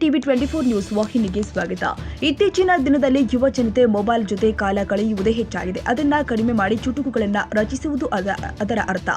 TV 24 news ವಾಹಿನಿಗೆ ಸ್ವಾಗತ. ಇತ್ತೀಚಿನ ದಿನದಲ್ಲಿ ಯುವ ಜನತೆ ಮೊಬೈಲ್ ಜೊತೆ ಕಾಲ ಕಳೆಯುವುದೇ ಹೆಚ್ಚಾಗಿದೆ. ಅದನ್ನ ಕಡಿಮೆ ಮಾಡಿ ಚುಟುಕುಗಳನ್ನ ರಚಿಸುವುದು ಅದರ ಅರ್ಥ,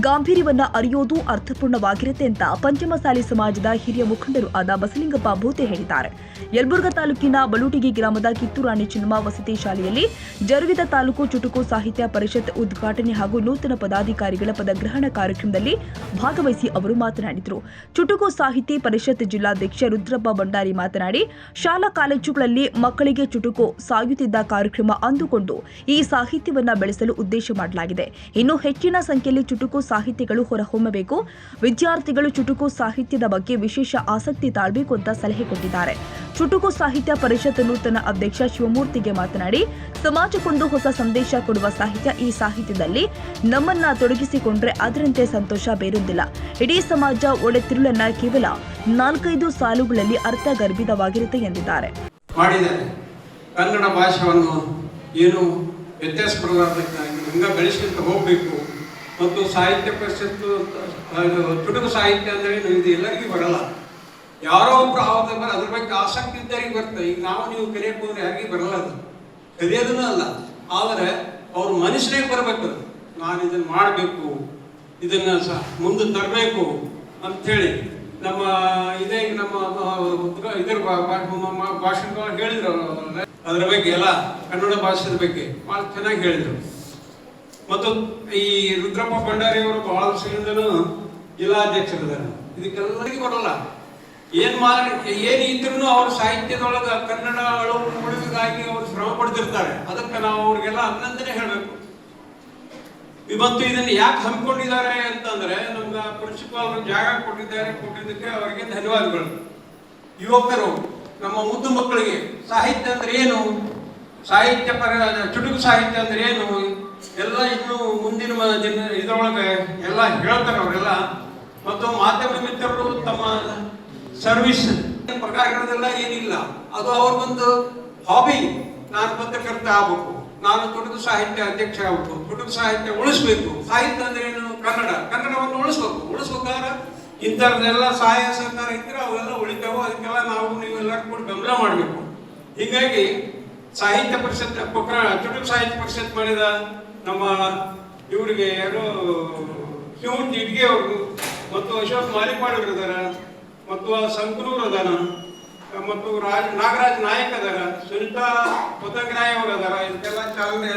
ಗಾಂಭೀರ್ಯವನ್ನ ಅರಿಯೋದು ಅರ್ಥಪೂರ್ಣವಾಗಿರುತ್ತೆ ಅಂತ ಪಂಚಮಸಾಲಿ ಸಮಾಜದ ಹಿರಿಯ ಮುಖಂಡರು ಆದ ಬಸಲಿಂಗಪ್ಪ ಭೂತೆ ಹೇಳಿದ್ದಾರೆ. ಯಲಬುರ್ಗಾ ತಾಲೂಕಿನ ಬಲೂಟಿಗಿ ಗ್ರಾಮದ ಕಿತ್ತೂರಾಣಿ ಚೆನ್ನಮ್ಮ ವಸತಿ ಶಾಲೆಯಲ್ಲಿ ಜರುಗಿದ ತಾಲೂಕು ಚುಟುಕು ಸಾಹಿತ್ಯ ಪರಿಷತ್ ಉದ್ಘಾಟನೆ ಹಾಗೂ ನೂತನ ಪದಾಧಿಕಾರಿಗಳ ಪದಗ್ರಹಣ ಕಾರ್ಯಕ್ರಮದಲ್ಲಿ ಭಾಗವಹಿಸಿ ಅವರು ಮಾತನಾಡಿದರು. ಚುಟುಕು ಸಾಹಿತಿ ಪರಿಷತ್ ಜಿಲ್ಲಾಧ್ಯಕ್ಷ ರುದ್ರಪ್ಪ ಭಂಡಾರಿ ಮಾತನಾಡಿ, ಶಾಲಾ ಕಾಲೇಜುಗಳಲ್ಲಿ ಮಕ್ಕಳಿಗೆ ಚುಟುಕು ಸಾಯುತ್ತಿದ್ದ ಕಾರ್ಯಕ್ರಮ ಅಂದುಕೊಂಡು ಈ ಸಾಹಿತ್ಯವನ್ನ ಬೆಳೆಸಲು ಉದ್ದೇಶ ಮಾಡಲಾಗಿದೆ. ಇನ್ನು ಹೆಚ್ಚಿನ ಸಂಖ್ಯೆಯಲ್ಲಿ ಚುಟುಕು ಸಾಹಿತ್ಯಗಳು ಹೊರಹೊಮ್ಮಬೇಕು. ವಿದ್ಯಾರ್ಥಿಗಳು ಚುಟುಕು ಸಾಹಿತ್ಯದ ಬಗ್ಗೆ ವಿಶೇಷ ಆಸಕ್ತಿ ತಾಳಬೇಕು ಅಂತ ಸಲಹೆ ಕೊಟ್ಟಿದ್ದಾರೆ. ಚುಟುಕು ಸಾಹಿತ್ಯ ಪರಿಷತ್ ನೂತನ ಅಧ್ಯಕ್ಷ ಶಿವಮೂರ್ತಿಗೆ ಮಾತನಾಡಿ, ಸಮಾಜಕ್ಕೊಂದು ಹೊಸ ಸಂದೇಶ ಕೊಡುವ ಸಾಹಿತ್ಯ. ಈ ಸಾಹಿತ್ಯದಲ್ಲಿ ನಮ್ಮನ್ನ ತೊಡಗಿಸಿಕೊಂಡ್ರೆ ಅದರಂತೆ ಸಂತೋಷ ಬೇರೊಂದಿಲ್ಲ. ಇಡೀ ಸಮಾಜ ಒಡೆತಿರುಳನ್ನ ಕೇವಲ 4-5 ಸಾಲುಗಳಲ್ಲಿ ಅರ್ಥಗರ್ಭಿತವಾಗಿರುತ್ತೆ ಎಂದಿದ್ದಾರೆ. ಕನ್ನಡ ಭಾಷೆಯನ್ನು ಏನು ವ್ಯತ್ಯಾಸಪಡಲಾರ್ದಂಗ ಬೆಳೆಸ್ಕೊಂತ ಹೋಗಬೇಕು. ಮತ್ತು ಸಾಹಿತ್ಯ ಪರಿಷತ್ತು ಚುಟುಕು ಸಾಹಿತ್ಯ ಅಂದರೆ ಇದು ಎಲ್ಲರಿಗೂ ಬರಲ್ಲ. ಯಾರೋ ಒಬ್ರು ಅದ್ರ ಬಗ್ಗೆ ಆಸಕ್ತಿ ಇದ್ದರಿಗೆ ಬರ್ತದೆ. ಈಗ ನೀವು ಕಲಿಯಕ್ಕೆ ಹೋದ್ರೆ ಯಾರಿಗೆ ಬರಲ್ಲ, ಅದು ಕಲಿಯೋದೂ ಅಲ್ಲ. ಆದರೆ ಅವ್ರ ಮನುಷ್ಯನಿಗೆ ಬರಬೇಕು, ನಾನು ಇದನ್ನು ಮಾಡಬೇಕು, ಇದನ್ನು ಮುಂದೆ ತರಬೇಕು ಅಂಥೇಳಿ ನಮ್ಮ ಇದ್ರ ಭಾಷಣಗಳು ಹೇಳಿದ್ರು. ಅದರ ಬಗ್ಗೆ ಎಲ್ಲ ಕನ್ನಡ ಭಾಷೆದ ಬಗ್ಗೆ ಭಾಳ ಚೆನ್ನಾಗಿ ಹೇಳಿದರು. ಮತ್ತು ಈ ರುದ್ರಪ್ಪ ಭಂಡಾರಿ ಅವರು ಬಹಳ ವರ್ಷದಿಂದಲೂ ಜಿಲ್ಲಾಧ್ಯಕ್ಷರಿದ್ದಾರೆ. ಇದಕ್ಕೆಲ್ಲರಿಗೂ ಬರಲ್ಲ. ಏನು ಇದ್ರೂ ಅವ್ರ ಸಾಹಿತ್ಯದೊಳಗೆ ಕನ್ನಡ ಉಳಿವಿಗಾಗಿ ಅವರು ಶ್ರಮ ಪಡ್ತಿರ್ತಾರೆ. ಅದಕ್ಕೆ ನಾವು ಅವ್ರಿಗೆಲ್ಲ ಅಭಿನಂದನೆ ಹೇಳಬೇಕು. ಇವತ್ತು ಇದನ್ನು ಯಾಕೆ ಹಮ್ಮಿಕೊಂಡಿದ್ದಾರೆ ಅಂತಂದ್ರೆ, ನಮ್ಮ ಪ್ರಿನ್ಸಿಪಾಲ್ ಜಾಗ ಕೊಟ್ಟಿದ್ದಕ್ಕೆ ಅವರಿಗೆ ಧನ್ಯವಾದಗಳು. ಯುವಕರು, ನಮ್ಮ ಮುದ್ದು ಮಕ್ಕಳಿಗೆ ಸಾಹಿತ್ಯ ಅಂದ್ರೆ ಏನು, ಚುಟುಕು ಸಾಹಿತ್ಯ ಅಂದ್ರೆ ಏನು ಎಲ್ಲ ಇನ್ನು ಮುಂದಿನ ಇದರೊಳಗೆ ಎಲ್ಲ ಹೇಳ್ತಾರೆ ಅವರೆಲ್ಲ. ಮತ್ತು ಮಾಧ್ಯಮ ಮಿತ್ರರು ತಮ್ಮ ಸರ್ವಿಸ್ ಪ್ರಕಾರಗಳೆಲ್ಲ ಏನಿಲ್ಲ, ಅದು ಅವ್ರಿಗೊಂದು ಹಾಬಿ. ನಾನು ಪತ್ರಕರ್ತ ಆಗ್ಬೇಕು, ನಾನು ಚುಟುಕು ಸಾಹಿತ್ಯ ಅಧ್ಯಕ್ಷ ಆಗ್ಬೇಕು, ಚುಟುಕು ಸಾಹಿತ್ಯ ಉಳಿಸ್ಬೇಕು. ಸಾಹಿತ್ಯ ಅಂದ್ರೆ ಏನು, ಕನ್ನಡವನ್ನು ಉಳಿಸ್ಬೇಕಾದ್ರೆ ಇಂಥದ್ದೆಲ್ಲ ಸಹಾಯ ಸಹಕಾರ ಇದ್ರೆ ಅವೆಲ್ಲ ಉಳಿತಾವೋ. ಅದಕ್ಕೆಲ್ಲ ನೀವೆಲ್ಲ ಕೂಡ ಗಮನ ಮಾಡಬೇಕು. ಹೀಗಾಗಿ ಸಾಹಿತ್ಯ ಪರಿಷತ್ ಚುಟುಕು ಸಾಹಿತ್ಯ ಪರಿಷತ್ ಮಾಡಿದ ನಮ್ಮ ಇವರಿಗೆ ಯಾರು ಶಿವನ್ ಜಿಡ್ಗೆ ಅವರು ಮತ್ತು ಅಶೋಕ್ ಮಾಲಿಪಾಡ್ ಅವರು ಇದಾರ, ಮತ್ತು ಸಂಕನೂರ್ ಅದಾರ, ಮತ್ತು ನಾಗರಾಜ್ ನಾಯಕ್ ಅದಾರ, ಸುನಿತಾ ಪತಂಗರಾಯ್ ಅವರು ಅದಾರ. ಇದಕ್ಕೆಲ್ಲ ಚಾಲನೆ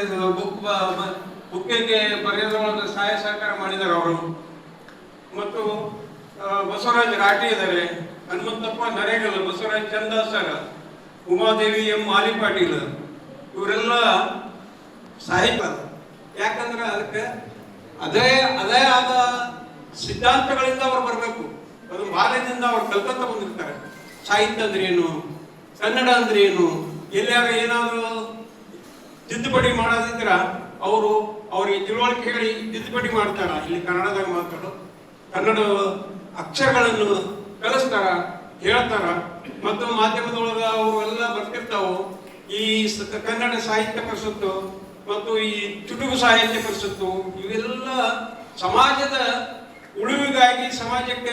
ಬುಕ್ಕಿಗೆ ಬರೆಯೋದ್ರೊಳಗೆ ಸಹಾಯ ಸಹಕಾರ ಮಾಡಿದ್ದಾರೆ ಅವರು. ಮತ್ತು ಬಸವರಾಜ್ ರಾಠಿ ಇದ್ದಾರೆ, ಹನುಮಂತಪ್ಪ ನರೇಗಲ್, ಬಸವರಾಜ್ ಚಂದಾಸರ, ಉಮಾದೇವಿ ಎಂ ಮಾಲಿ ಪಾಟೀಲ್, ಇವರೆಲ್ಲ ಸಾಹಿತ್ಯ. ಯಾಕಂದ್ರೆ ಅದಕ್ಕೆ ಅದೇ ಆದ ಸಿದ್ಧಾಂತಗಳಿಂದ ಅವ್ರು ಬರಬೇಕು. ಅದು ಬಾಲ್ಯದಿಂದ ಅವ್ರು ಕಲ್ಕತ್ತ ಬಂದಿರ್ತಾರೆ. ಸಾಹಿತ್ಯ ಅಂದ್ರೆ ಏನು, ಕನ್ನಡ ಅಂದ್ರೆ ಏನು, ಎಲ್ಲಾರ ಏನಾದರೂ ತಿದ್ದುಪಡಿ ಮಾಡೋದಿದ್ರ ಅವ್ರಿಗೆ ತಿಳುವಳಿಕೆ ಹೇಳಿ ತಿದ್ದುಪಡಿ ಮಾಡ್ತಾರ. ಇಲ್ಲಿ ಕನ್ನಡದಾಗ ಮಾತಾಡೋ ಕನ್ನಡ ಅಕ್ಷರಗಳನ್ನು ಕಲಿಸ್ತಾರ, ಹೇಳ್ತಾರ. ಮತ್ತು ಮಾಧ್ಯಮದೊಳಗ ಅವರು ಎಲ್ಲ ಬರ್ತಿರ್ತಾವು. ಈ ಕನ್ನಡ ಸಾಹಿತ್ಯ ಪರಿಷತ್ತು ಮತ್ತು ಈ ಚುಟುಕು ಸಾಹಿತ್ಯ ಪರಿಷತ್ತು ಇವೆಲ್ಲ ಸಮಾಜದ ಉಳಿವಿಗಾಗಿ, ಸಮಾಜಕ್ಕೆ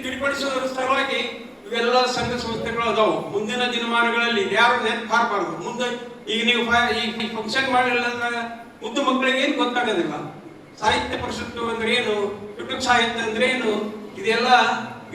ತಿಳಿಪಡಿಸೋದ್ರ ಸಲುವಾಗಿ ಇವೆಲ್ಲ ಸಂಘ ಸಂಸ್ಥೆಗಳು ಅದಾವು. ಮುಂದಿನ ದಿನಮಾನಗಳಲ್ಲಿ ಯಾರು ನೆನಪು ಹಾರಬಾರ್ದು. ಮುಂದೆ ಈಗ ನೀವು ಈ ಫಂಕ್ಷನ್ ಮಾಡಿಲ್ಲ ಅಂದ್ರೆ ಮುದ್ದು ಮಕ್ಕಳಿಗೆ ಏನು ಗೊತ್ತಾಗೋದಿಲ್ಲ. ಸಾಹಿತ್ಯ ಪರಿಷತ್ತು ಅಂದ್ರೆ ಏನು, ಚುಟುಕು ಸಾಹಿತ್ಯ ಅಂದ್ರೆ ಏನು, ಇದೆಲ್ಲ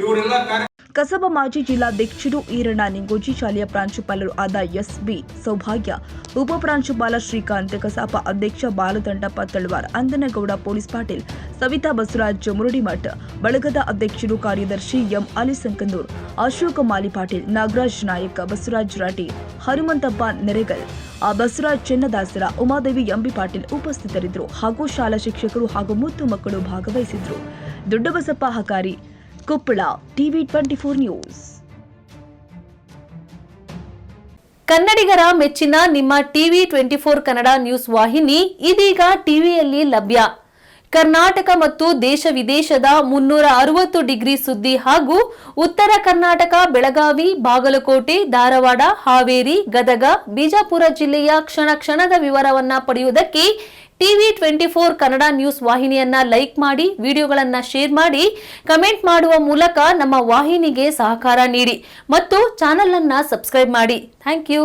ಇವರೆಲ್ಲ ಕಾರ್ಯ. ಕಸಬಾ ಮಾಜಿ ಜಿಲ್ಲಾಧ್ಯಕ್ಷರು ಈರಣ್ಣ ನಿಂಗೋಜಿ, ಶಾಲೆಯ ಪ್ರಾಂಶುಪಾಲರು ಆದ ಎಸ್.ಬಿ. ಸೌಭಾಗ್ಯ, ಉಪ ಪ್ರಾಂಶುಪಾಲ ಶ್ರೀಕಾಂತ್, ಕಸಾಪ ಅಧ್ಯಕ್ಷ ಬಾಲದಂಡಪ್ಪ ತಳವಾರ್, ಅಂದನಗೌಡ ಪೊಲೀಸ್ ಪಾಟೀಲ್, ಸವಿತಾ ಬಸವರಾಜ್ ಮುರುಡಿಮಠ್, ಬಳಗದ ಅಧ್ಯಕ್ಷರು ಕಾರ್ಯದರ್ಶಿ ಎಂ ಅಲಿ ಸಂಕನೂರ್, ಅಶೋಕ ಮಾಲಿ ಪಾಟೀಲ್, ನಾಗರಾಜ್ ನಾಯಕ್, ಬಸವರಾಜ್ ರಾಠಿ, ಹನುಮಂತಪ್ಪ ನೆರೆಗಲ್, ಬಸವರಾಜ್ ಚೆನ್ನದಾಸರ, ಉಮಾದೇವಿ ಎಂಬಿ ಪಾಟೀಲ್ ಉಪಸ್ಥಿತರಿದ್ದರು. ಹಾಗೂ ಶಾಲಾ ಶಿಕ್ಷಕರು ಹಾಗೂ ಮುದ್ದು ಮಕ್ಕಳು ಭಾಗವಹಿಸಿದ್ರು. Doddabasappa Hakari, Koppal, TV 24 news. ಕನ್ನಡಿಗರ ಮೆಚ್ಚಿನ ನಿಮ್ಮ ಟಿವಿ 24 ಕನ್ನಡ ನ್ಯೂಸ್ ವಾಹಿನಿ ಇದೀಗ ಟಿವಿಯಲ್ಲಿ ಲಭ್ಯ. ಕರ್ನಾಟಕ ಮತ್ತು ದೇಶ ವಿದೇಶದ 360 ಡಿಗ್ರಿ ಸುದ್ದಿ ಹಾಗೂ ಉತ್ತರ ಕರ್ನಾಟಕ, ಬೆಳಗಾವಿ, ಬಾಗಲಕೋಟೆ, ಧಾರವಾಡ, ಹಾವೇರಿ, ಗದಗ, ಬಿಜಾಪುರ ಜಿಲ್ಲೆಯ ಕ್ಷಣ ಕ್ಷಣದ ವಿವರವನ್ನ ಪಡೆಯುವುದಕ್ಕೆ ಟಿವಿ 24 ಕನ್ನಡ ನ್ಯೂಸ್ ವಾಹಿನಿಯನ್ನ ಲೈಕ್ ಮಾಡಿ, ವಿಡಿಯೋಗಳನ್ನ ಶೇರ್ ಮಾಡಿ, ಕಮೆಂಟ್ ಮಾಡುವ ಮೂಲಕ ನಮ್ಮ ವಾಹಿನಿಗೆ ಸಹಕಾರ ನೀಡಿ ಮತ್ತು ಚಾನೆಲ್ ಅನ್ನ ಸಬ್ಸ್ಕ್ರೈಬ್ ಮಾಡಿ. Thank you.